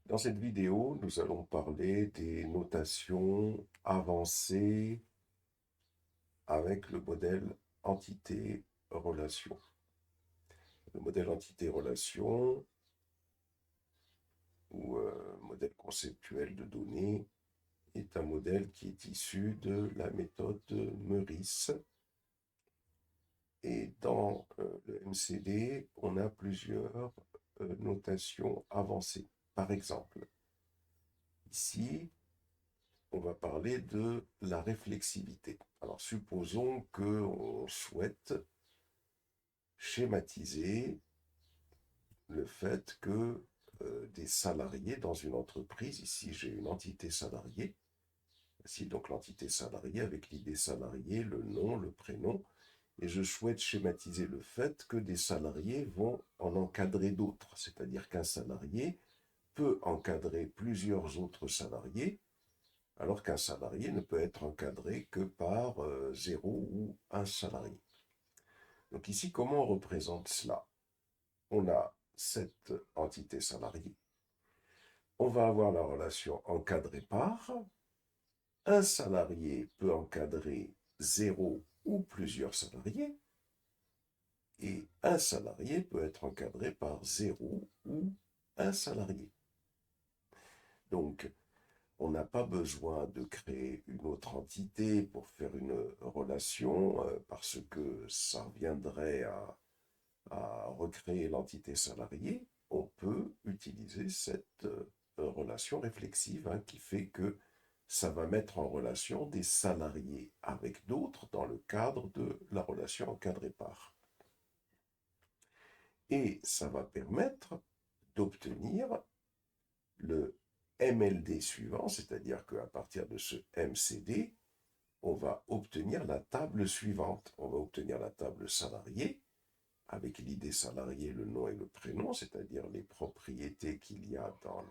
Dans cette vidéo, nous allons parler des notations avancées avec le modèle entité-relation. Le modèle entité-relation, ou modèle conceptuel de données, est un modèle qui est issu de la méthode Meurice. Et dans le MCD, on a plusieurs notations avancées. Par exemple, ici, on va parler de la réflexivité. Alors, supposons qu'on souhaite schématiser le fait que des salariés dans une entreprise, ici j'ai une entité salariée, ici donc l'entité salariée avec l'idée salarié, le nom, le prénom, et je souhaite schématiser le fait que des salariés vont en encadrer d'autres, c'est-à-dire qu'un salarié peut encadrer plusieurs autres salariés, alors qu'un salarié ne peut être encadré que par 0 ou un salarié. Donc ici, comment on représente cela? On a cette entité salariée. On va avoir la relation encadrée par. Un salarié peut encadrer 0 ou plusieurs salariés. Et un salarié peut être encadré par 0 ou un salarié. Donc, on n'a pas besoin de créer une autre entité pour faire une relation parce que ça reviendrait à recréer l'entité salariée. On peut utiliser cette relation réflexive qui fait que ça va mettre en relation des salariés avec d'autres dans le cadre de la relation encadrée par. Et ça va permettre d'obtenir le MLD suivant, c'est-à-dire qu'à partir de ce MCD, on va obtenir la table suivante. On va obtenir la table salariée, avec l'idée salariée, le nom et le prénom, c'est-à-dire les propriétés qu'il y a dans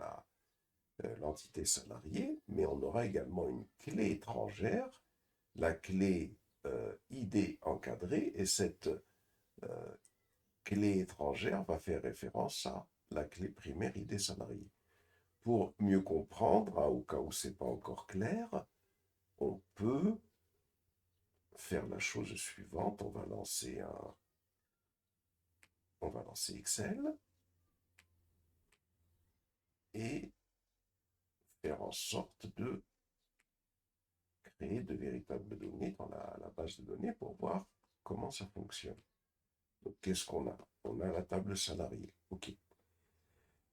l'entité salariée, mais on aura également une clé étrangère, la clé ID encadrée, et cette clé étrangère va faire référence à la clé primaire ID salariée. Pour mieux comprendre, au cas où ce n'est pas encore clair, on peut faire la chose suivante. On va lancer Excel et faire en sorte de créer de véritables données dans la base de données pour voir comment ça fonctionne. Donc, qu'est-ce qu'on a? On a la table salariée. OK.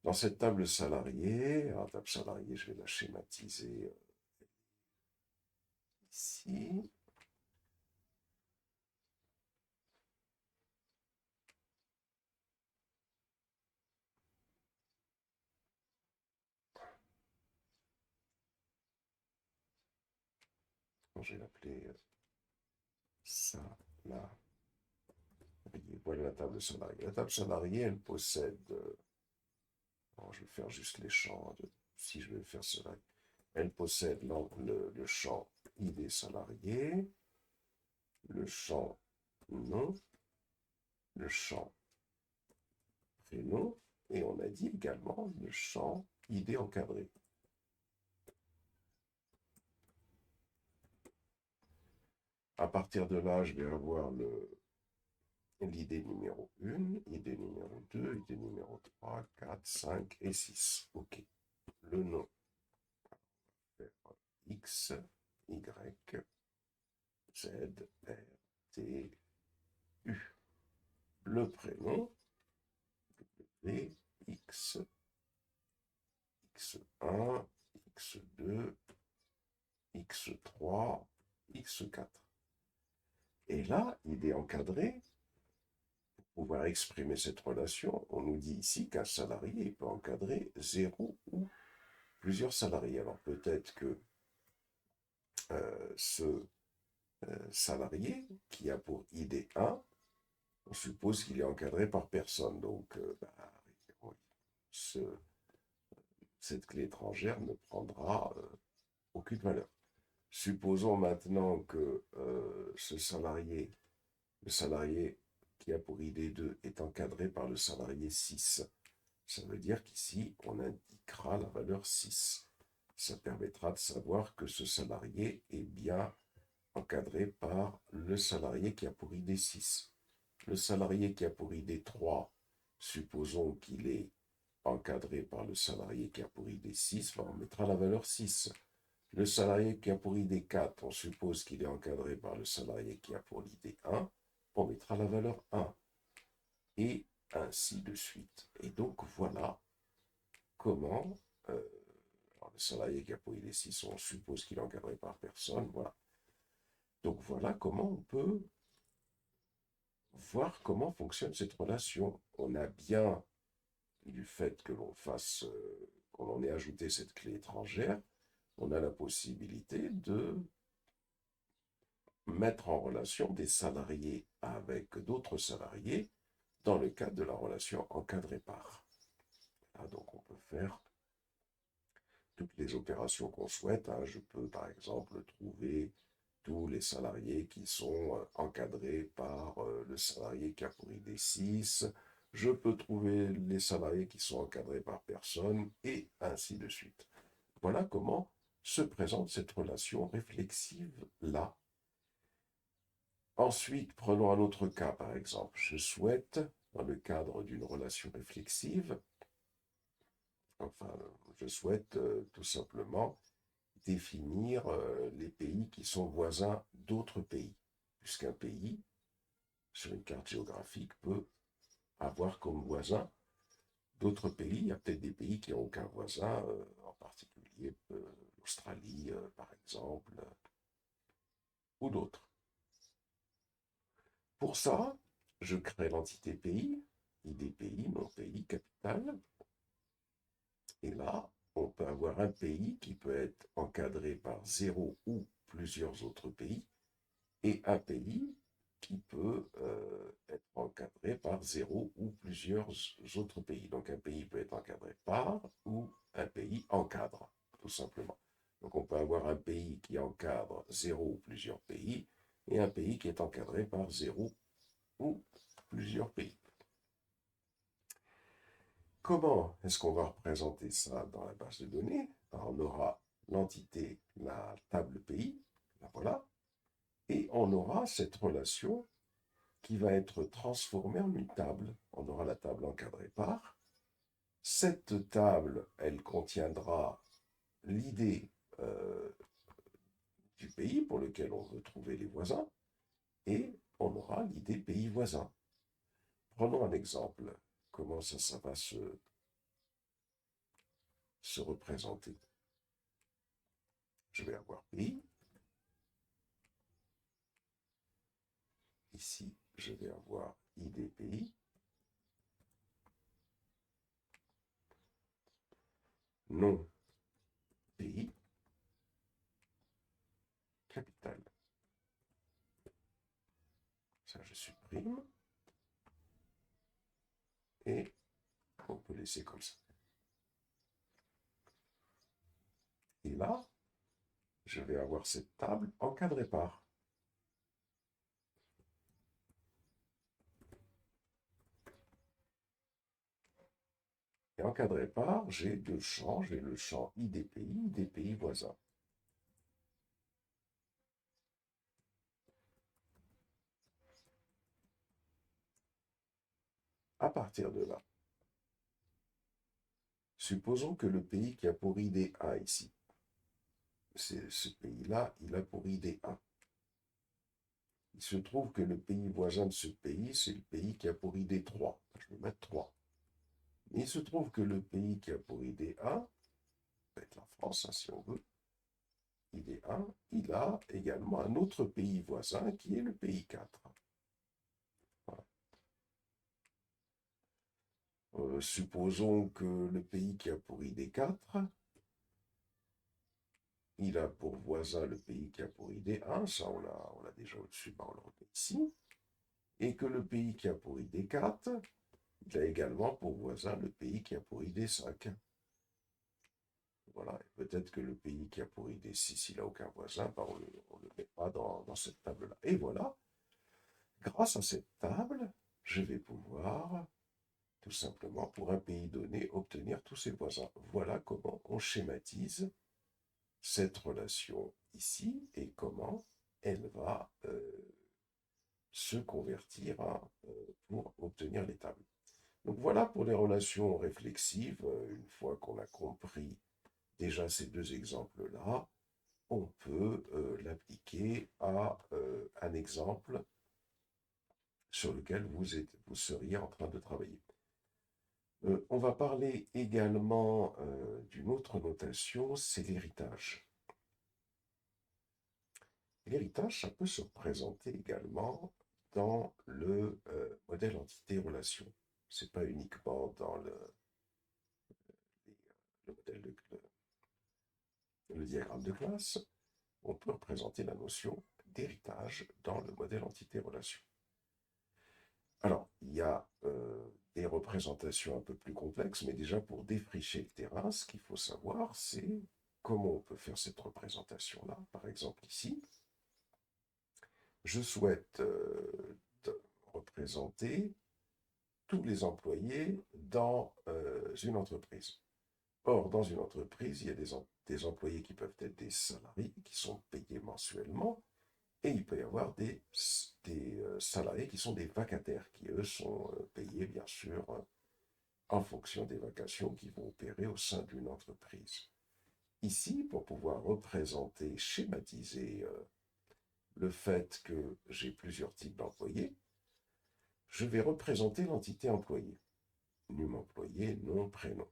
Dans cette table salariée, je vais la schématiser ici. Je vais l'appeler salarié. Voilà la table salariée. La table salariée, elle possède. Je vais faire juste les champs. Si je vais faire cela. Elle possède le champ ID salarié, le champ nom, le champ prénom, et on a dit également le champ ID encadré. À partir de là, je vais avoir l'idée numéro 1, idée numéro 2, idée numéro 3, 4, 5 et 6. OK. Le nom, X, Y, Z, R, T, U. Le prénom, V, X, X1, X2, X3, X4. Et là, il est encadré. Pour pouvoir exprimer cette relation, on nous dit ici qu'un salarié peut encadrer 0 ou plusieurs salariés. Alors peut-être que ce salarié qui a pour ID 1, on suppose qu'il est encadré par personne. Donc, cette clé étrangère ne prendra aucune valeur. Supposons maintenant que le salarié qui a pour ID 2 est encadré par le salarié 6. Ça veut dire qu'ici, on indiquera mettra la valeur 6. Ça permettra de savoir que ce salarié est bien encadré par le salarié qui a pour idée 6. Le salarié qui a pour idée 3, supposons qu'il est encadré par le salarié qui a pour idée 6, on mettra la valeur 6. Le salarié qui a pour idée 4, on suppose qu'il est encadré par le salarié qui a pour l'idée 1, on mettra la valeur 1. Et ainsi de suite. Et donc voilà comment le salarié qui a pour idée 6, on suppose qu'il est encadré par personne, voilà. Donc voilà comment on peut voir comment fonctionne cette relation. On a bien, du fait que l'on fasse, qu'on ait ajouté cette clé étrangère, on a la possibilité de mettre en relation des salariés avec d'autres salariés dans le cadre de la relation encadrée par. Là, donc on peut faire toutes les opérations qu'on souhaite. Je peux par exemple trouver tous les salariés qui sont encadrés par le salarié qui a pour idée 6. Je peux trouver les salariés qui sont encadrés par personne et ainsi de suite. Voilà comment se présente cette relation réflexive-là. Ensuite, prenons un autre cas, par exemple. Je souhaite, dans le cadre d'une relation réflexive, je souhaite tout simplement définir les pays qui sont voisins d'autres pays, puisqu'un pays, sur une carte géographique, peut avoir comme voisin d'autres pays. Il y a peut-être des pays qui n'ont aucun voisin, en particulier l'Australie, par exemple, ou d'autres. Pour ça, je crée l'entité pays, ID pays, nom pays, capitale, et là, on peut avoir un pays qui peut être encadré par 0 ou plusieurs autres pays, et un pays qui peut être encadré par 0 ou plusieurs autres pays. Donc un pays peut être encadré par ou un pays encadre, tout simplement. Donc on peut avoir un pays qui encadre 0 ou plusieurs pays, et un pays qui est encadré par 0 ou plusieurs pays. Comment est-ce qu'on va représenter ça dans la base de données? Alors, on aura l'entité, la table pays, la voilà, et on aura cette relation qui va être transformée en une table. On aura la table encadrée par. Cette table, elle contiendra l'idée du pays pour lequel on veut trouver les voisins, et on aura l'idée pays voisin. Prenons un exemple. Comment ça va se représenter? Je vais avoir pays. Ici, je vais avoir ID pays. Nom pays. Capitale. Ça, je supprime. Et on peut laisser comme ça. Et là, je vais avoir cette table encadrée par. Et encadré par, j'ai deux champs. J'ai le champ ID pays voisins. À partir de là, supposons que le pays qui a pour ID 1 ici, c'est ce pays-là, il a pour ID 1. Il se trouve que le pays voisin de ce pays, c'est le pays qui a pour ID 3. Je vais mettre 3. Mais il se trouve que le pays qui a pour ID 1, peut être la France, si on veut, ID 1, il a également un autre pays voisin qui est le pays 4. Voilà. Supposons que le pays qui a pour ID 4, il a pour voisin le pays qui a pour ID 1, ça on l'a déjà au-dessus, on le remet ici, et que le pays qui a pour ID 4, il a également pour voisin le pays qui a pour ID 5. Voilà, peut-être que le pays qui a pour ID 6, il n'a aucun voisin, on ne le met pas dans cette table-là. Et voilà, grâce à cette table, je vais pouvoir tout simplement pour un pays donné obtenir tous ses voisins. Voilà comment on schématise cette relation ici et comment elle va se convertir pour obtenir les tables. Donc voilà pour les relations réflexives. Une fois qu'on a compris déjà ces deux exemples-là, on peut l'appliquer à un exemple sur lequel vous seriez en train de travailler. On va parler également d'une autre notation, c'est l'héritage. L'héritage, ça peut se représenter également dans le modèle entité-relation. Ce n'est pas uniquement dans le modèle le diagramme de classe. On peut représenter la notion d'héritage dans le modèle entité-relation. Alors, il y a des représentations un peu plus complexes, mais déjà pour défricher le terrain, ce qu'il faut savoir, c'est comment on peut faire cette représentation-là. Par exemple, ici, je souhaite représenter tous les employés dans une entreprise. Or, dans une entreprise, il y a des employés qui peuvent être des salariés, qui sont payés mensuellement, et il peut y avoir des salariés qui sont des vacataires, qui eux sont payés bien sûr en fonction des vacations qui vont opérer au sein d'une entreprise. Ici, pour pouvoir représenter, schématiser le fait que j'ai plusieurs types d'employés, je vais représenter l'entité employé. Nom employé, nom, prénom.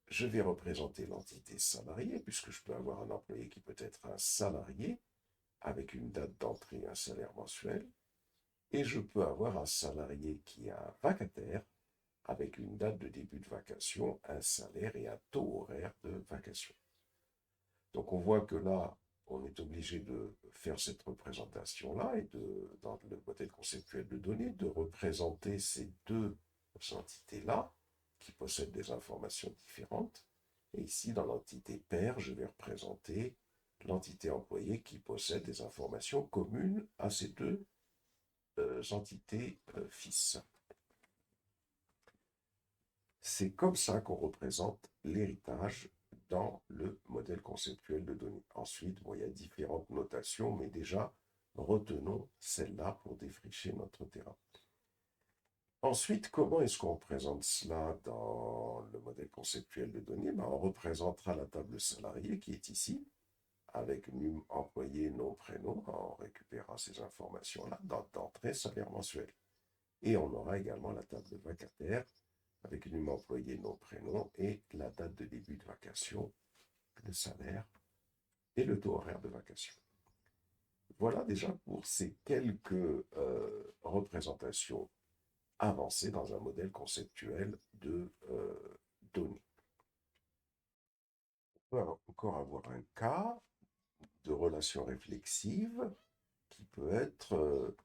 Je vais représenter l'entité salarié, puisque je peux avoir un employé qui peut être un salarié, avec une date d'entrée et un salaire mensuel, et je peux avoir un salarié qui est un vacataire, avec une date de début de vacation, un salaire et un taux horaire de vacation. Donc on voit que là, on est obligé de faire cette représentation-là et dans le modèle conceptuel de données, de représenter ces deux entités-là qui possèdent des informations différentes. Et ici, dans l'entité père, je vais représenter l'entité employée qui possède des informations communes à ces deux entités fils. C'est comme ça qu'on représente l'héritage dans le modèle conceptuel de données. Ensuite, bon, il y a différentes notations, mais déjà, retenons celle-là pour défricher notre terrain. Ensuite, comment est-ce qu'on représente cela dans le modèle conceptuel de données? On représentera la table salarié qui est ici, avec nom employé, nom, prénom. On récupérera ces informations-là d'entrée, salaire mensuel. Et on aura également la table de vacataire, avec le numéro employé, nom, prénom, et la date de début de vacation, le salaire et le taux horaire de vacation. Voilà déjà pour ces quelques représentations avancées dans un modèle conceptuel de données. On peut encore avoir un cas de relation réflexive qui peut être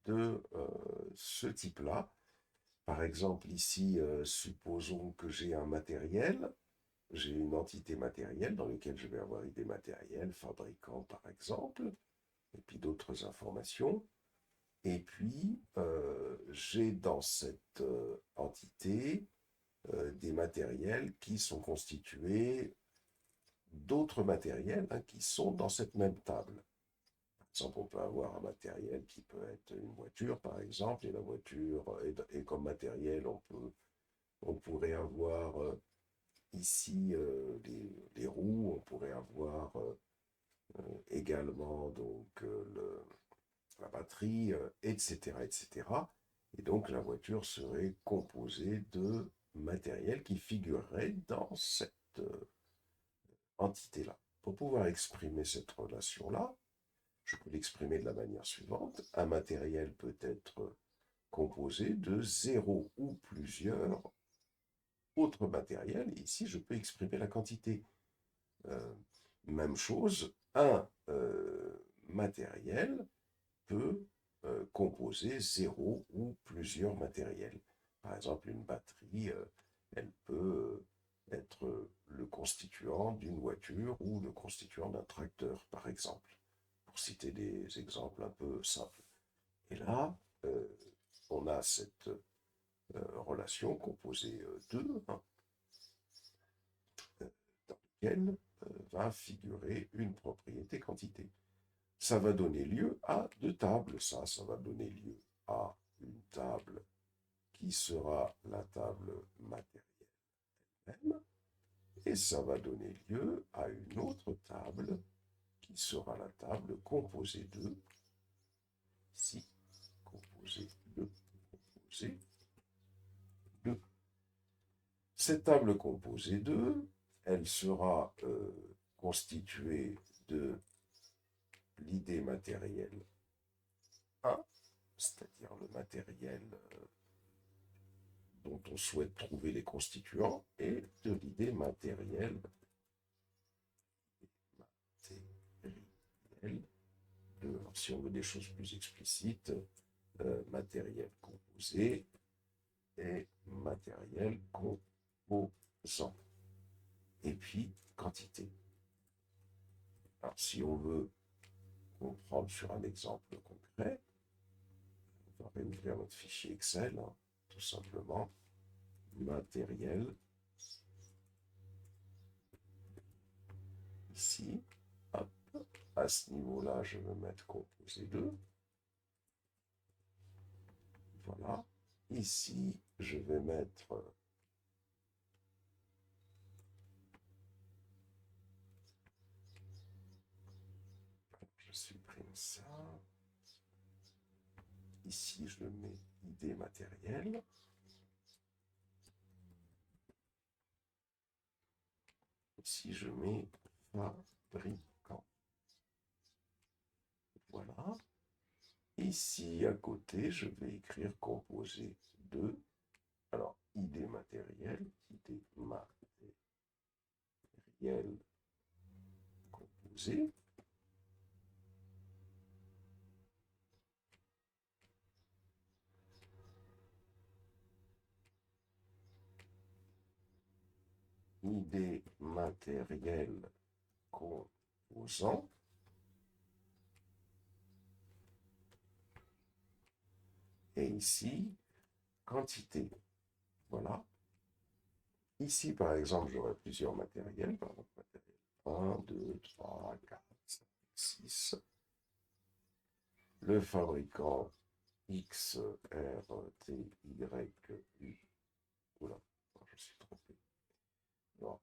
de ce type-là. Par exemple, ici, supposons que j'ai un matériel, j'ai une entité matérielle dans laquelle je vais avoir idée matérielle, fabricant par exemple, et puis d'autres informations. Et puis, j'ai dans cette entité des matériels qui sont constitués d'autres matériels qui sont dans cette même table. Par exemple, on peut avoir un matériel qui peut être une voiture, par exemple, et la voiture, et comme matériel, on pourrait avoir ici les roues, on pourrait avoir également donc la batterie, etc., etc. Et donc la voiture serait composée de matériel qui figurerait dans cette entité-là. Pour pouvoir exprimer cette relation-là, je peux l'exprimer de la manière suivante. Un matériel peut être composé de zéro ou plusieurs autres matériels. Et ici, je peux exprimer la quantité. Même chose, un matériel peut composer zéro ou plusieurs matériels. Par exemple, une batterie, elle peut être le constituant d'une voiture ou le constituant d'un tracteur, par exemple, pour citer des exemples un peu simples. Et là, on a cette relation composée 2, hein, dans laquelle va figurer une propriété quantité. Ça va donner lieu à deux tables. Ça va donner lieu à une table qui sera la table matérielle même, et ça va donner lieu à une autre table qui sera la table composée de, ici, composée de, composée de. Cette table composée de, elle sera constituée de l'idée matérielle 1, c'est-à-dire le matériel dont on souhaite trouver les constituants, et de l'idée matérielle 2. Alors, si on veut des choses plus explicites, matériel composé et matériel composant. Et puis, quantité. Alors, si on veut comprendre sur un exemple concret, on va réouvrir notre fichier Excel, hein, tout simplement, matériel, ici, hop, à ce niveau-là, je vais mettre composé 2. Voilà. Ici, je vais mettre je supprime ça. Ici, je mets idée matérielle. Ici, je mets fabricant. Voilà. Ici, à côté, je vais écrire composé 2. Alors, idée matérielle, idée matérielle composée. Idée matérielle composant. Et ici, quantité. Voilà. Ici, par exemple, j'aurai plusieurs matériels. Par exemple, matériel 1, 2, 3, 4, 5, 6. Le fabricant X, R, T, Y, U. Oula, je suis trompé. Non.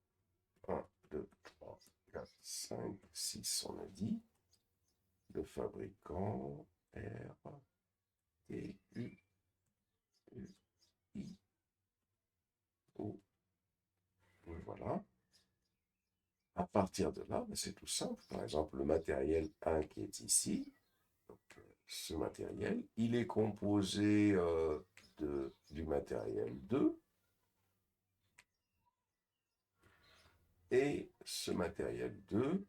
1, 2, 3, 4, 5, 6, on a dit. Le fabricant R, T, U, U, I, O. Voilà. À partir de là, c'est tout simple. Par exemple, le matériel 1 qui est ici, donc, ce matériel, il est composé du matériel 2, et ce matériel 2,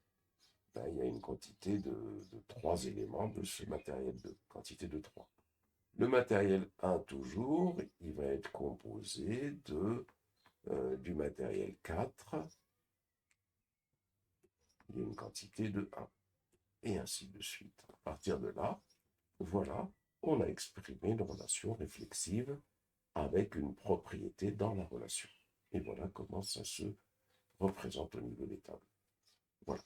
ben, il y a une quantité de 3 éléments de ce matériel 2, quantité de 3. Le matériel 1 toujours, il va être composé du matériel 4, il y a une quantité de 1, et ainsi de suite. À partir de là, voilà, on a exprimé une relation réflexive avec une propriété dans la relation. Et voilà comment ça se représente au niveau des tables. Voilà.